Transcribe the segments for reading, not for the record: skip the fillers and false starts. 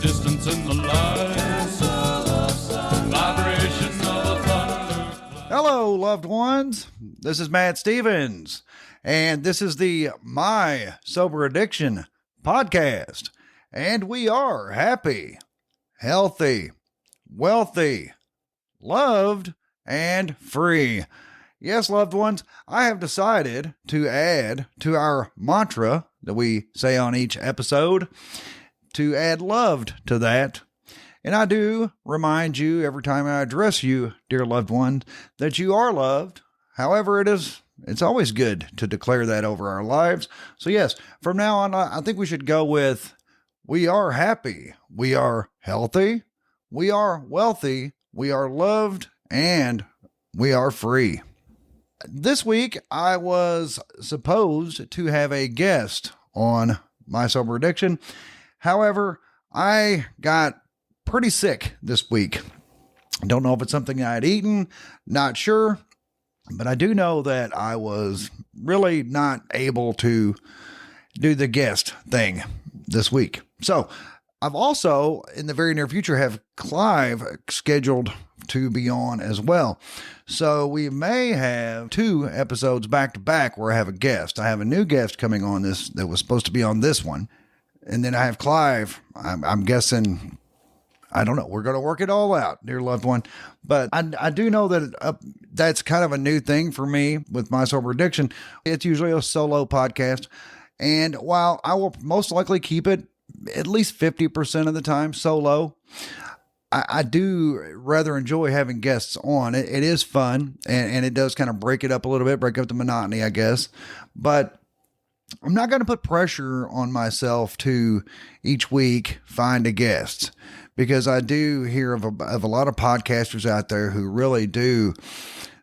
distance in the light, vibration of a thunder. Hello, loved ones. This is Matt Stevens, and this is the My Sober Addiction podcast. And we are happy, healthy, wealthy, loved, and free. Yes, loved ones, I have decided to add to our mantra that we say on each episode, to add loved to that. And I do remind you every time I address you, dear loved one, that you are loved. However, it's always good to declare that over our lives. So yes, from now on, I think we should go with, we are happy, we are healthy, we are wealthy, we are loved, and we are free. This week, I was supposed to have a guest on My Sober Addiction. However, I got pretty sick this week. Don't know if it's something I had eaten, not sure, but I do know that I was really not able to do the guest thing this week. So I've also, in the very near future, have Clive scheduled to be on as well. So we may have 2 episodes back to back where I have a guest. I have a new guest coming on this that was supposed to be on this one. And then I have Clive. I'm guessing, I don't know. We're going to work it all out, dear loved one. But I do know that that's kind of a new thing for me with My Sober Addiction. It's usually a solo podcast. And while I will most likely keep it at least 50% of the time solo, I do rather enjoy having guests on. It is fun, and it does kind of break it up a little bit, break up the monotony, I guess. But I'm not going to put pressure on myself to each week find a guest, because I do hear of a lot of podcasters out there who really do.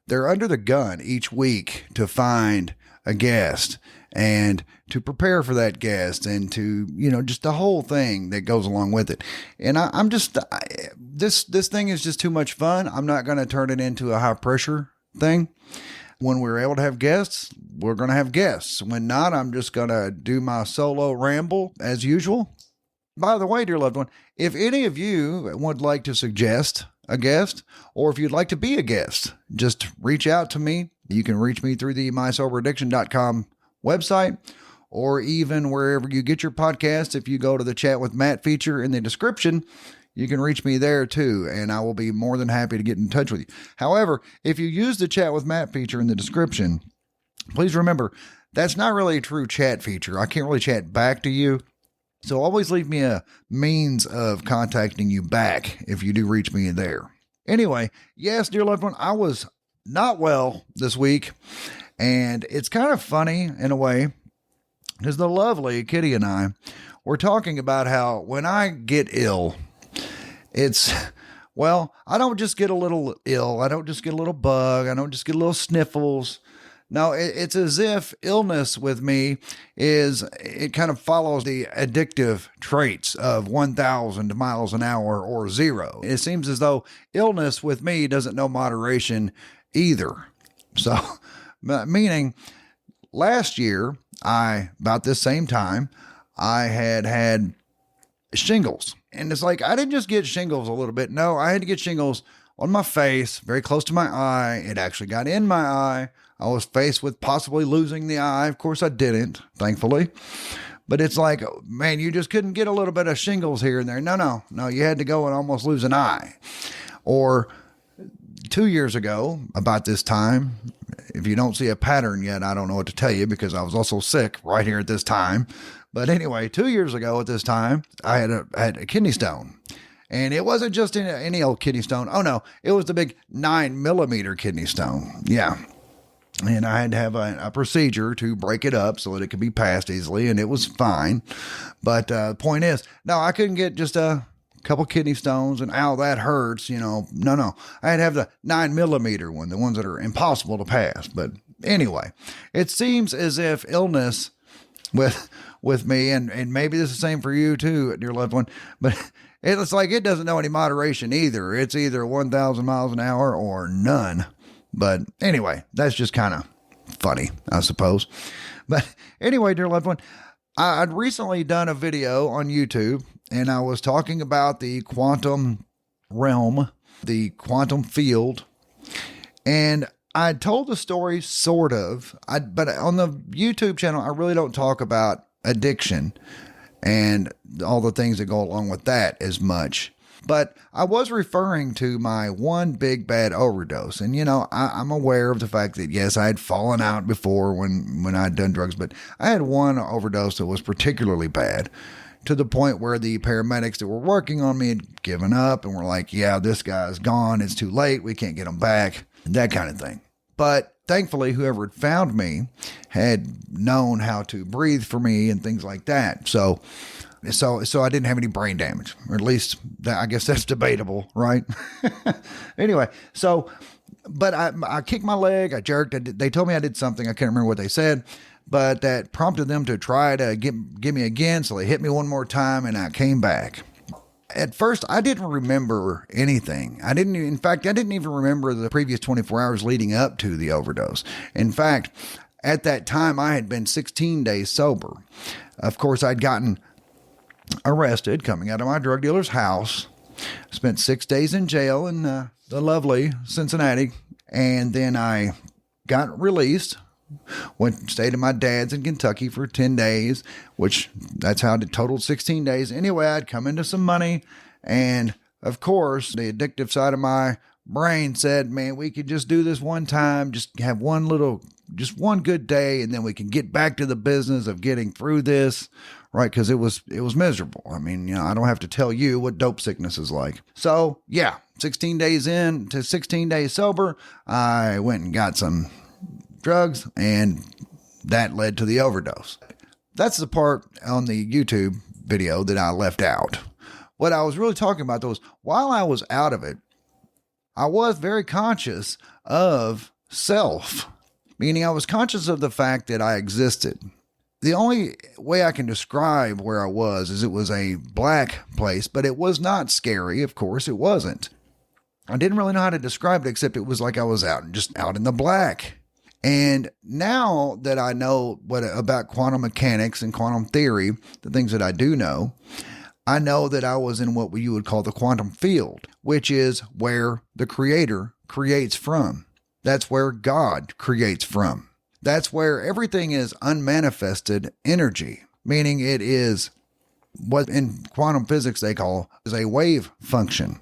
They're under the gun each week to find a guest and to prepare for that guest and to, just the whole thing that goes along with it. And I'm just, this thing is just too much fun. I'm not going to turn it into a high pressure thing. When we're able to have guests, we're going to have guests. When not, I'm just going to do my solo ramble as usual. By the way, dear loved one, if any of you would like to suggest a guest, or if you'd like to be a guest, just reach out to me. You can reach me through the mysoberaddiction.com website, or even wherever you get your podcast. If you go to the Chat with Matt feature in the description, you can reach me there too, and I will be more than happy to get in touch with you. However, if you use the Chat with Matt feature in the description, please remember, that's not really a true chat feature. I can't really chat back to you. So always leave me a means of contacting you back if you do reach me there. Anyway, yes, dear loved one, I was not well this week, and it's kind of funny in a way, because the lovely Kitty and I were talking about how when I get ill, I don't just get a little ill. I don't just get a little bug. I don't just get a little sniffles. No, it's as if illness with me it kind of follows the addictive traits of 1,000 miles an hour or 0. It seems as though illness with me doesn't know moderation either. So, meaning last year, about this same time, I had shingles. And it's like, I didn't just get shingles a little bit. No, I had to get shingles on my face, very close to my eye. It actually got in my eye. I was faced with possibly losing the eye. Of course, I didn't, thankfully. But it's like, man, you just couldn't get a little bit of shingles here and there. No, you had to go and almost lose an eye. Or 2 years ago, about this time, if you don't see a pattern yet, I don't know what to tell you, because I was also sick right here at this time. But anyway, 2 years ago at this time, I had a kidney stone. And it wasn't just any old kidney stone. Oh, no, it was the big 9mm kidney stone. Yeah. And I had to have a procedure to break it up so that it could be passed easily, and it was fine. But the point is, no, I couldn't get just a couple kidney stones and, ow, that hurts, No. I had to have the 9mm one, the ones that are impossible to pass. But anyway, it seems as if illness with me, and maybe this is the same for you too, dear loved one, but it's like it doesn't know any moderation either. It's either 1,000 miles an hour or none. But anyway, that's just kind of funny, I suppose. But anyway, dear loved one, I'd recently done a video on YouTube, and I was talking about the quantum realm, the quantum field, and I told the story sort of, but on the YouTube channel, I really don't talk about addiction and all the things that go along with that as much. But I was referring to my one big bad overdose. And, I'm aware of the fact that, yes, I had fallen out before when I had done drugs, but I had one overdose that was particularly bad, to the point where the paramedics that were working on me had given up and were like, yeah, this guy's gone. It's too late. We can't get him back. That kind of thing. But thankfully, whoever had found me had known how to breathe for me and things like that. So I didn't have any brain damage, or at least I guess that's debatable, right? Anyway, but I kicked my leg, I jerked. They told me I did something. I can't remember what they said, but that prompted them to try to get me again. So they hit me one more time and I came back. At first, I didn't remember anything. I didn't even remember the previous 24 hours leading up to the overdose. In fact, at that time, I had been 16 days sober. Of course, I'd gotten arrested coming out of my drug dealer's house, spent 6 days in jail in the lovely Cincinnati, and then I got released. Stayed at my dad's in Kentucky for 10 days, which that's how it totaled 16 days. Anyway, I'd come into some money, and of course, the addictive side of my brain said, man, we could just do this one time, just have one good day, and then we can get back to the business of getting through this, right? Because it was miserable. I mean, I don't have to tell you what dope sickness is like. So yeah, 16 days in to 16 days sober, I went and got some drugs, and that led to the overdose. That's the part on the YouTube video that I left out. What I was really talking about, though, was while I was out of it, I was very conscious of self, meaning I was conscious of the fact that I existed. The only way I can describe where I was is it was a black place, but it was not scary. Of course, it wasn't. I didn't really know how to describe it, except it was like I was out in the black. And now that I know about quantum mechanics and quantum theory, the things that I do know, I know that I was in what you would call the quantum field, which is where the creator creates from. That's where God creates from. That's where everything is unmanifested energy, meaning it is what in quantum physics they call is a wave function.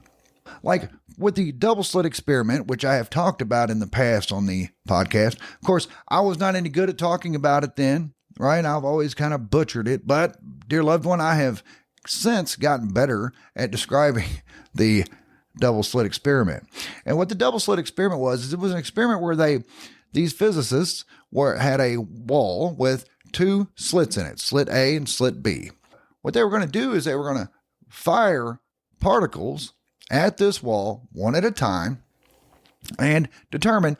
Like with the double slit experiment, which I have talked about in the past on the podcast. Of course, I was not any good at talking about it then, right? I've always kind of butchered it, but dear loved one, I have since gotten better at describing the double slit experiment. And what the double slit experiment was, is it was an experiment where these physicists had a wall with two slits in it, slit A and slit B. What they were going to do is they were going to fire particles at this wall one at a time and determine,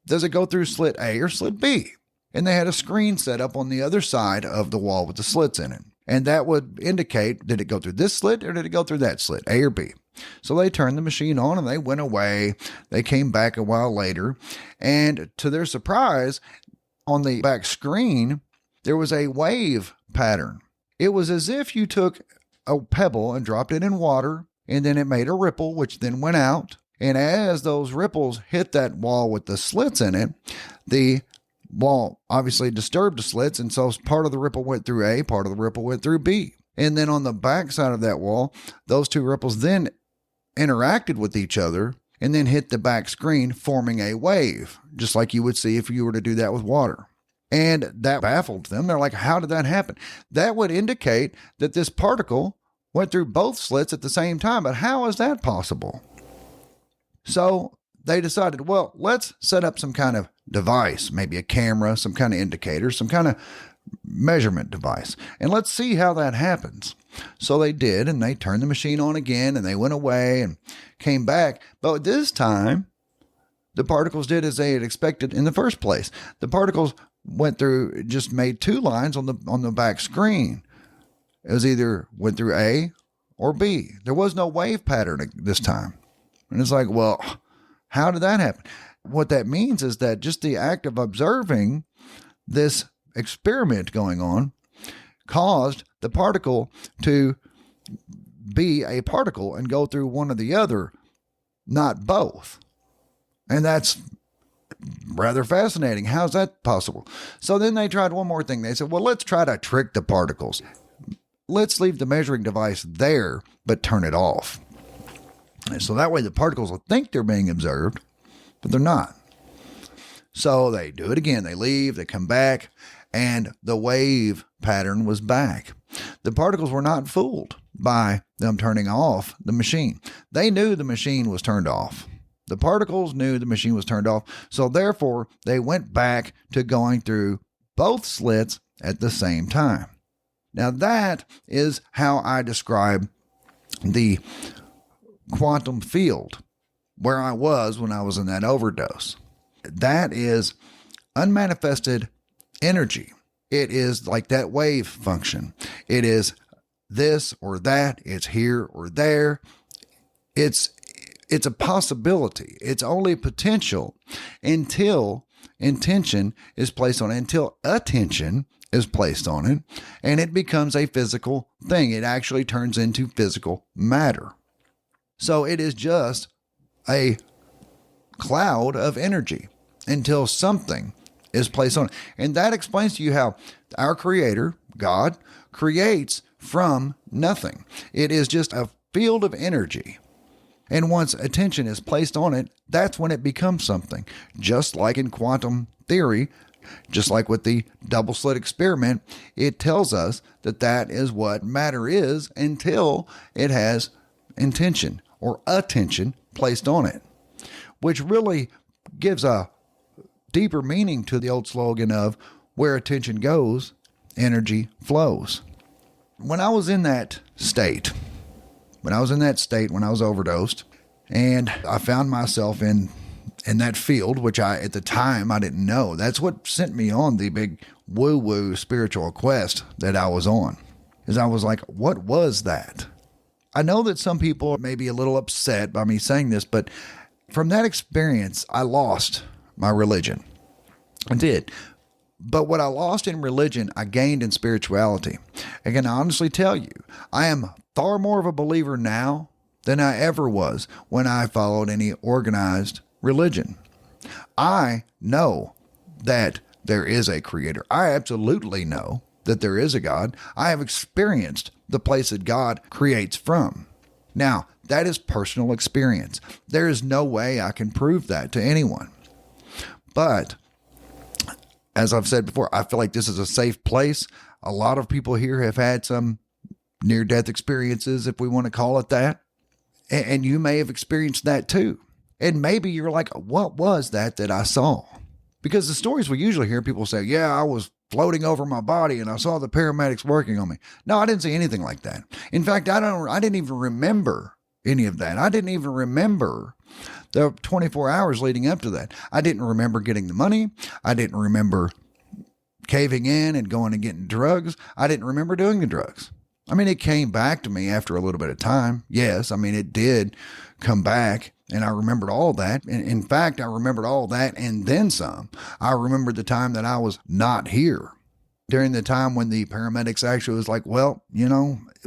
does it go through slit A or slit B? And they had a screen set up on the other side of the wall with the slits in it. And that would indicate, did it go through this slit or did it go through that slit, A or B? So they turned the machine on and they went away. They came back a while later. And to their surprise, on the back screen, there was a wave pattern. It was as if you took a pebble and dropped it in water, and then it made a ripple, which then went out. And as those ripples hit that wall with the slits in it, the wall obviously disturbed the slits. And so part of the ripple went through A, part of the ripple went through B. And then on the back side of that wall, those two ripples then interacted with each other and then hit the back screen, forming a wave, just like you would see if you were to do that with water. And that baffled them. They're like, how did that happen? That would indicate that this particle went through both slits at the same time, but how is that possible? So they decided, well, let's set up some kind of device, maybe a camera, some kind of indicator, some kind of measurement device, and let's see how that happens. So they did, and they turned the machine on again, and they went away and came back. But this time, the particles did as they had expected in the first place. The particles went through, just made two lines on the back screen. It was either went through A or B. There was no wave pattern this time. And it's like, well, how did that happen? What that means is that just the act of observing this experiment going on caused the particle to be a particle and go through one or the other, not both. And that's rather fascinating. How's that possible? So then they tried one more thing. They said, well, let's try to trick the particles. Let's leave the measuring device there, but turn it off. And so that way the particles will think they're being observed, but they're not. So they do it again. They leave, they come back, and the wave pattern was back. The particles were not fooled by them turning off the machine. They knew the machine was turned off. The particles knew the machine was turned off. So therefore, they went back to going through both slits at the same time. Now that is how I describe the quantum field where I was when I was in that overdose. That is unmanifested energy. It is like that wave function. It is this or that. It's here or there. It's a possibility. It's only potential until intention is placed on it, until attention is placed on it, and it becomes a physical thing. It actually turns into physical matter. So it is just a cloud of energy until something is placed on it. And that explains to you how our Creator, God, creates from nothing. It is just a field of energy. And once attention is placed on it, that's when it becomes something. Just like in quantum theory, just like with the double slit experiment, it tells us that that is what matter is until it has intention or attention placed on it, which really gives a deeper meaning to the old slogan of where attention goes, energy flows. When I was in that state, when I was overdosed, and I found myself in that field, which at the time I didn't know. That's what sent me on the big woo-woo spiritual quest that I was on. Is I was like, what was that? I know that some people may be a little upset by me saying this, but from that experience, I lost my religion. I did. But what I lost in religion, I gained in spirituality. I can honestly tell you, I am far more of a believer now than I ever was when I followed any organized religion. I know that there is a creator. I absolutely know that there is a God. I have experienced the place that God creates from. Now, that is personal experience. There is no way I can prove that to anyone. But as I've said before, I feel like this is a safe place. A lot of people here have had some near-death experiences, if we want to call it that. And you may have experienced that too. And maybe you're like, what was that I saw? Because the stories we usually hear, people say, yeah, I was floating over my body and I saw the paramedics working on me. No, I didn't see anything like that. In fact, I didn't even remember any of that. I didn't even remember the 24 hours leading up to that. I didn't remember getting the money. I didn't remember caving in and going and getting drugs. I didn't remember doing the drugs. I mean, it came back to me after a little bit of time. Yes, I mean, it did come back, and I remembered all that. In fact, I remembered all that and then some. I remembered the time that I was not here, during the time when the paramedics actually was like, well,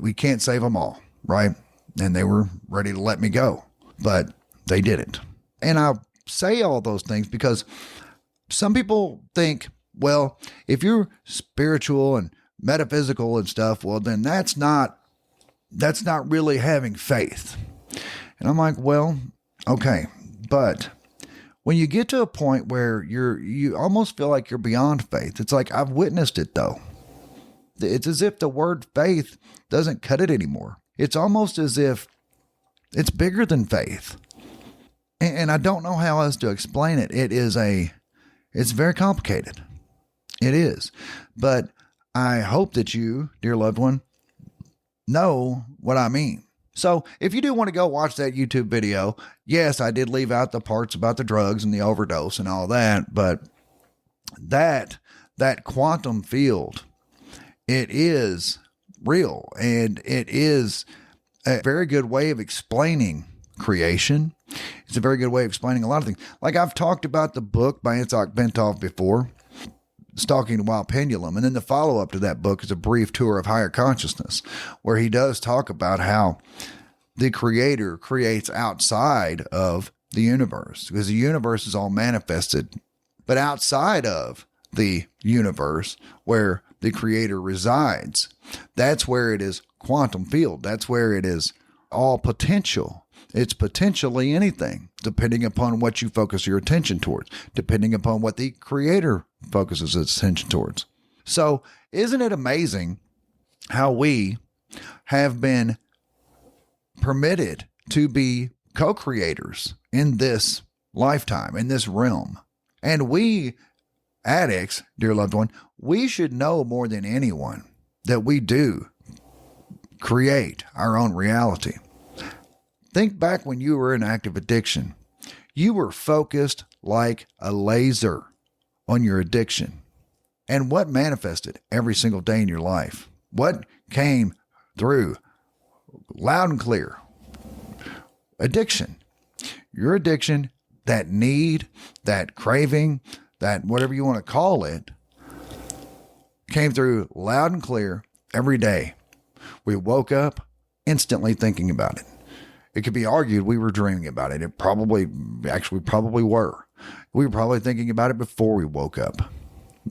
we can't save them all, right? And they were ready to let me go, but they didn't. And I say all those things because some people think, well, if you're spiritual and metaphysical and stuff, well, then that's not really having faith. And I'm like, well, okay, but when you get to a point where you almost feel like you're beyond faith, it's like, I've witnessed it though. It's as if the word faith doesn't cut it anymore. It's almost as if it's bigger than faith. And I don't know how else to explain it. It's very complicated. It is. But I hope that you, dear loved one, know what I mean. So if you do want to go watch that YouTube video, yes, I did leave out the parts about the drugs and the overdose and all that, but that quantum field, it is real, and it is a very good way of explaining creation. It's a very good way of explaining a lot of things. Like I've talked about the book by Itzhak Bentov before, Stalking the Wild Pendulum. And then the follow-up to that book is A Brief Tour of Higher Consciousness, where he does talk about how the creator creates outside of the universe, because the universe is all manifested, but outside of the universe where the creator resides, that's where it is quantum field. That's where it is all potential. It's potentially anything, depending upon what you focus your attention towards, depending upon what the creator focuses its attention towards. So isn't it amazing how we have been permitted to be co-creators in this lifetime, in this realm? And we addicts, dear loved one, we should know more than anyone that we do create our own reality. Think back when you were in active addiction. You were focused like a laser on your addiction. And what manifested every single day in your life? What came through loud and clear? Addiction. Your addiction, that need, that craving, that whatever you want to call it, came through loud and clear every day. We woke up instantly thinking about it. It could be argued we were dreaming about it. It probably were. We were probably thinking about it before we woke up.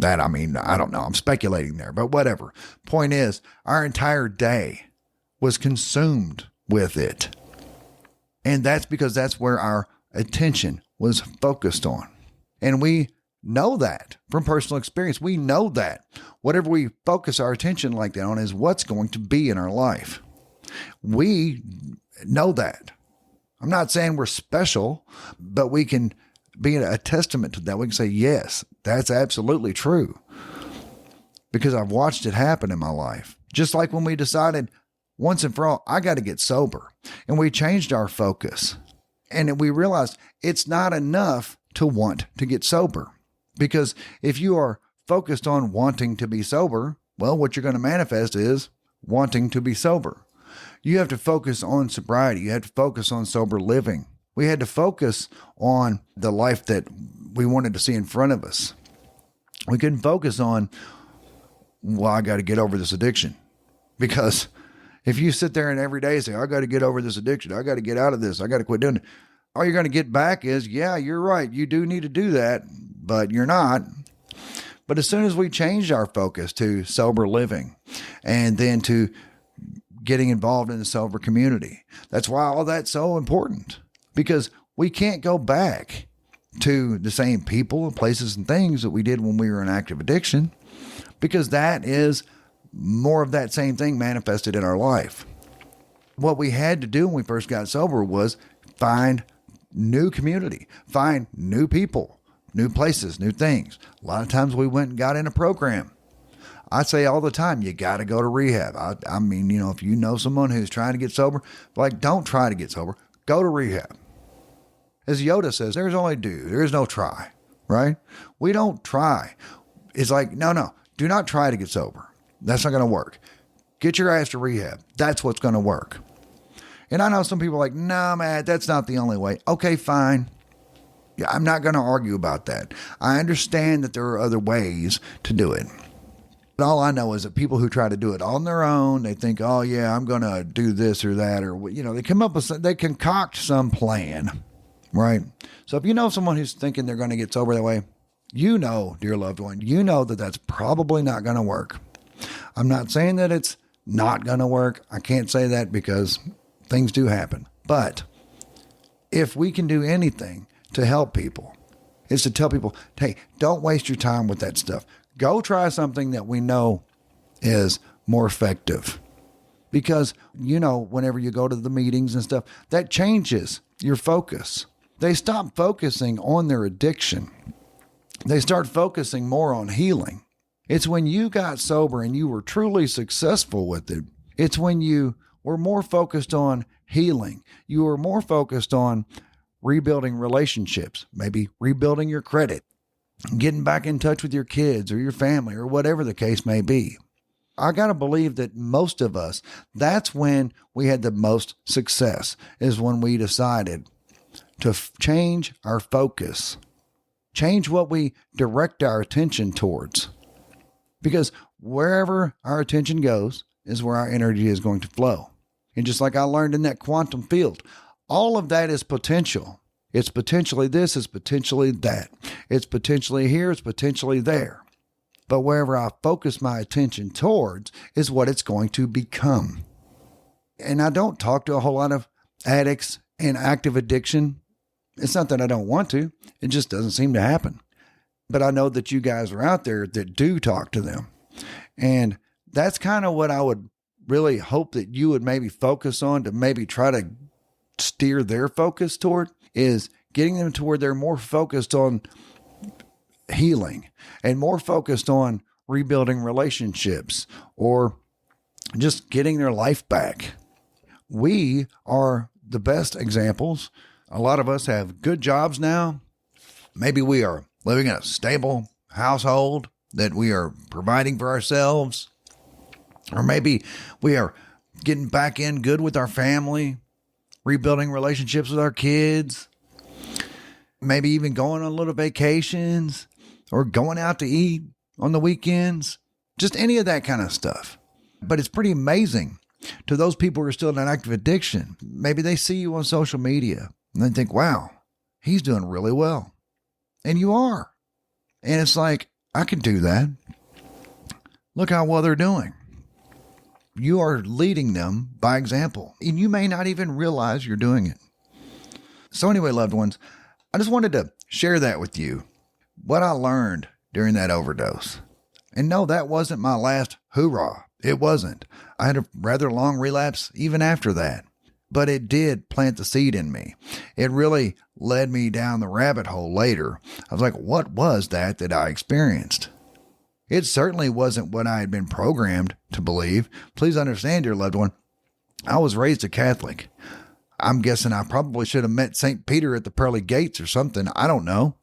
I don't know. I'm speculating there, but whatever. Point is, our entire day was consumed with it. And that's because that's where our attention was focused on. And we know that from personal experience. We know that whatever we focus our attention like that on is what's going to be in our life. We know that. I'm not saying we're special, but we can be a testament to that. We can say, yes, that's absolutely true, because I've watched it happen in my life. Just like when we decided once and for all, I got to get sober, and we changed our focus, and we realized it's not enough to want to get sober, because if you are focused on wanting to be sober, well, what you're going to manifest is wanting to be sober. You have to focus on sobriety. You have to focus on sober living. We had to focus on the life that we wanted to see in front of us. We couldn't focus on, well, I got to get over this addiction. Because if you sit there and every day say, I got to get over this addiction, I got to get out of this, I got to quit doing it, all you're going to get back is, yeah, you're right. You do need to do that, but you're not. But as soon as we changed our focus to sober living and then to getting involved in the sober community, that's why all that's so important, because we can't go back to the same people and places and things that we did when we were in active addiction, because that is more of that same thing manifested in our life. What we had to do when we first got sober was find new community, find new people, new places, new things. A lot of times we went and got in a program. I say all the time, you got to go to rehab. I mean, if you know someone who's trying to get sober, like, don't try to get sober, go to rehab. As Yoda says, there's only do, there is no try, right? We don't try. It's like, no, do not try to get sober. That's not going to work. Get your ass to rehab. That's what's going to work. And I know some people are like, no, man, that's not the only way. Okay, fine. Yeah, I'm not going to argue about that. I understand that there are other ways to do it. But all I know is that people who try to do it on their own, they think, oh yeah, I'm going to do this or that, or, they come up with, they concoct some plan, right? So if you know someone who's thinking they're going to get sober that way, dear loved one, that that's probably not going to work. I'm not saying that it's not going to work. I can't say that because things do happen. But if we can do anything to help people, it's to tell people, hey, don't waste your time with that stuff. Go try something that we know is more effective. Because, whenever you go to the meetings and stuff, that changes your focus. They stop focusing on their addiction. They start focusing more on healing. It's when you got sober and you were truly successful with it. It's when you were more focused on healing. You were more focused on rebuilding relationships, maybe rebuilding your credit, getting back in touch with your kids or your family or whatever the case may be. I got to believe that most of us, that's when we had the most success, is when we decided to change our focus, change what we direct our attention towards. Because wherever our attention goes is where our energy is going to flow. And just like I learned in that quantum field, all of that is potential. It's potentially this, it's potentially that. It's potentially here, it's potentially there. But wherever I focus my attention towards is what it's going to become. And I don't talk to a whole lot of addicts and active addiction. It's not that I don't want to. It just doesn't seem to happen. But I know that you guys are out there that do talk to them. And that's kind of what I would really hope that you would maybe focus on, to maybe try to steer their focus toward, is getting them to where they're more focused on healing and more focused on rebuilding relationships or just getting their life back. We are the best examples. A lot of us have good jobs now. Maybe we are living in a stable household that we are providing for ourselves. Or maybe we are getting back in good with our family, rebuilding relationships with our kids, maybe even going on little vacations or going out to eat on the weekends, just any of that kind of stuff. But it's pretty amazing to those people who are still in an active addiction. Maybe they see you on social media and they think, wow, he's doing really well. And you are. And it's like, I can do that. Look how well they're doing. You are leading them by example, and you may not even realize you're doing it. So anyway, loved ones, I just wanted to share that with you, what I learned during that overdose. And no, that wasn't my last hoorah. It wasn't. I had a rather long relapse even after that, but it did plant the seed in me. It really led me down the rabbit hole later. I was like, what was that I experienced? It certainly wasn't what I had been programmed to believe. Please understand, dear loved one, I was raised a Catholic. I'm guessing I probably should have met St. Peter at the pearly gates or something. I don't know.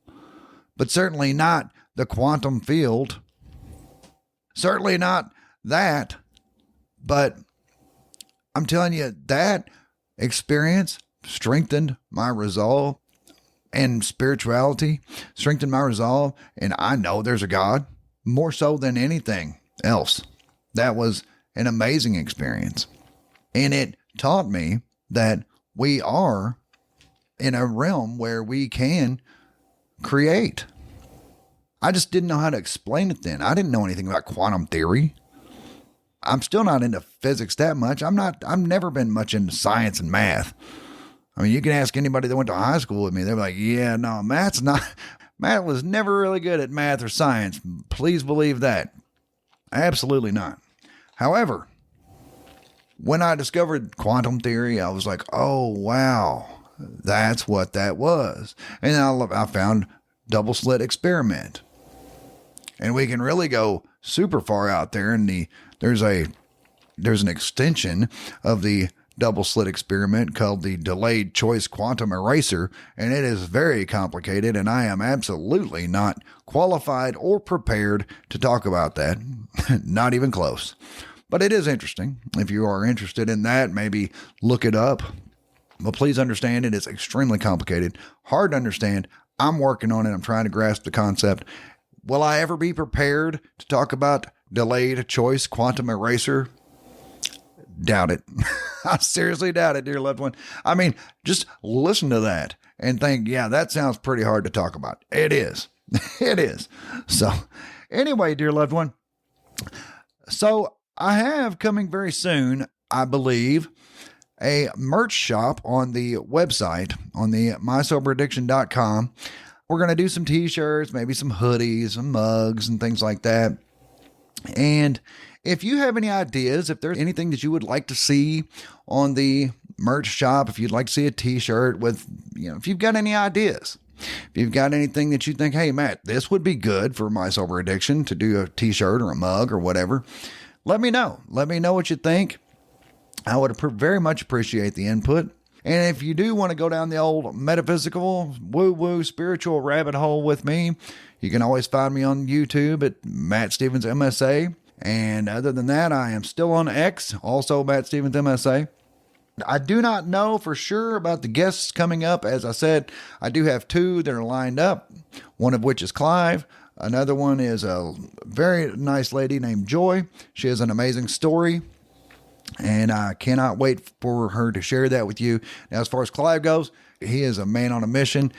But certainly not the quantum field. Certainly not that. But I'm telling you, that experience strengthened my resolve, and spirituality strengthened my resolve. And I know there's a God. More so than anything else. That was an amazing experience. And it taught me that we are in a realm where we can create. I just didn't know how to explain it then. I didn't know anything about quantum theory. I'm still not into physics that much. I've never been much into science and math. I mean, you can ask anybody that went to high school with me. They're like, yeah, no, Matt was never really good at math or science. Please believe that. Absolutely not. However, when I discovered quantum theory, I was like, oh, wow, that's what that was. And I found double slit experiment. And we can really go super far out there. And there's an extension of the double slit experiment called the delayed choice quantum eraser, and it is very complicated, and I am absolutely not qualified or prepared to talk about that. Not even close. But it is interesting. If you are interested in that, maybe look it up. But please understand, it is extremely complicated, hard to understand. I'm working on it. I'm trying to grasp the concept. Will I ever be prepared to talk about delayed choice quantum eraser? Doubt it. I seriously doubt it, dear loved one. I mean, just listen to that and think, yeah, that sounds pretty hard to talk about. It is. It is. So anyway, dear loved one. So I have coming very soon, I believe, a merch shop on the website, on the mysoberaddiction.com. We're going to do some t-shirts, maybe some hoodies, some mugs and things like that. And if you have any ideas, if there's anything that you would like to see on the merch shop, if you'd like to see a t-shirt with, if you've got any ideas, if you've got anything that you think, hey, Matt, this would be good for My Sober Addiction to do a t-shirt or a mug or whatever, let me know. Let me know what you think. I would very much appreciate the input. And if you do want to go down the old metaphysical, woo-woo, spiritual rabbit hole with me, you can always find me on YouTube at Matt Stevens MSA. And other than that, I am still on X, also Matt Stevens MSA. I do not know for sure about the guests coming up. As I said, I do have two that are lined up, one of which is Clive. Another one is a very nice lady named Joy. She has an amazing story, and I cannot wait for her to share that with you. Now, as far as Clive goes, he is a man on a mission.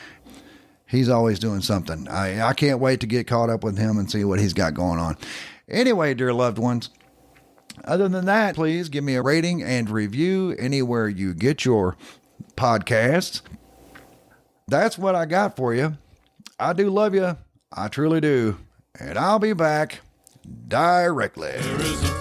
He's always doing something. I can't wait to get caught up with him and see what he's got going on. Anyway, dear loved ones, other than that, please give me a rating and review anywhere you get your podcasts. That's what I got for you. I do love you. I truly do. And I'll be back directly. There is a